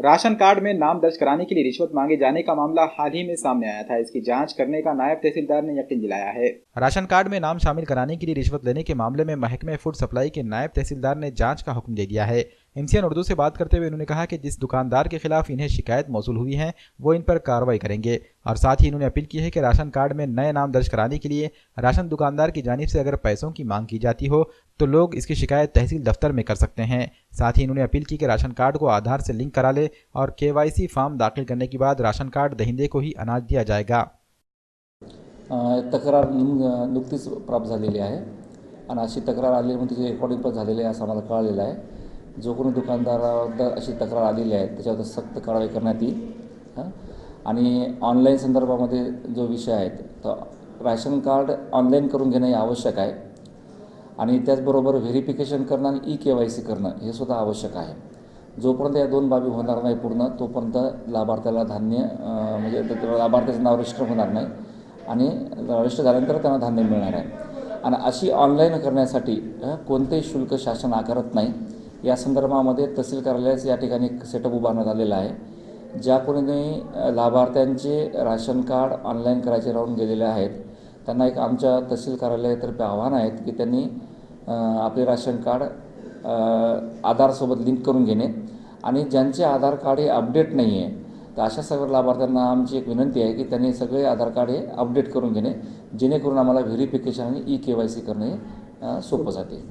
Ration card में नाम दर्ज कराने के लिए रिश्वत मांगे जाने का मामला हाल ही में सामने आया था। इसकी जांच करने का नायब तहसीलदार ने यकीन दिलाया है। राशन कार्ड में नाम शामिल कराने के लिए रिश्वत लेने के मामले में महकमे फूड सप्लाई के नायब तहसीलदार ने जांच का हुक्म दे दिया है। एमसीएन उर्दू से बात करते हुए उन्होंने कहा कि जिस दुकानदार के खिलाफ इन्हें शिकायत मौसूल हुई है वो इन पर कार्रवाई करेंगे और साथ ही इन्होंने अपील की है कि राशन कार्ड में नए नाम दर्ज कराने के लिए राशन दुकानदार की जानिब से अगर पैसों की मांग की जाती हो तो लोग इसकी शिकायत तहसील दफ्तर में कर सकते हैं। साथ ही इन्होंने अपील की कि राशन कार्ड को आधार से लिंक करा ले और केवाईसी फॉर्म दाखिल करने के बाद राशन कार्ड दहिंदे को ही अनाज दिया जाएगा। तक्रार नुकतीच प्राप्त झालेली आहे आणि अशी तक्रार आलेली म्हणून तिचे रेकॉर्डिंग पण झालेले आहे असं आम्हाला कळलेलं आहे। जो कोणी दुकानदाराबद्दल अशी तक्रार आलेली आहे त्याच्यावर सक्त कारवाई करण्यात येईल। आणि ऑनलाईन संदर्भामध्ये जो विषय आहे तो राशन कार्ड ऑनलाईन करून घेणं हे आवश्यक आहे आणि त्याचबरोबर व्हेरिफिकेशन करणं आणि ई-केवायसी करणं हे सुद्धा आवश्यक आहे। जोपर्यंत या दोन बाबी होणार नाही पूर्ण तोपर्यंत लाभार्थ्याला धान्य म्हणजे लाभार्थ्याचं नाव रजिस्टर होणार नाही आणि रजिस्टर झाल्यानंतर त्यांना धान्य मिळणार आहे। आणि अशी ऑनलाईन करण्यासाठी कोणतेही शुल्क शासन आकारत नाही। या संदर्भामध्ये तहसील कार्यालयाचं या ठिकाणी सेटअप उभारण्यात आलेला आहे। ज्या कोणी लाभार्थ्यांचे राशन कार्ड ऑनलाईन करायचे राहून गेलेले आहेत त्यांना एक आमच्या तहसील कार्यालयातर्फे आव्हान आहेत की त्यांनी आपले राशन कार्ड आधारसोबत लिंक करून घेणे आणि ज्यांचे आधार कार्ड हे अपडेट नाही आहे तर अशा सर्व लाभार्थ्यांना आमची एक विनंती आहे की त्यांनी सगळे आधार कार्ड हे अपडेट करून घेणे जेणेकरून आम्हाला व्हेरिफिकेशन आणि ई-केवायसी करणे सोपं जाते।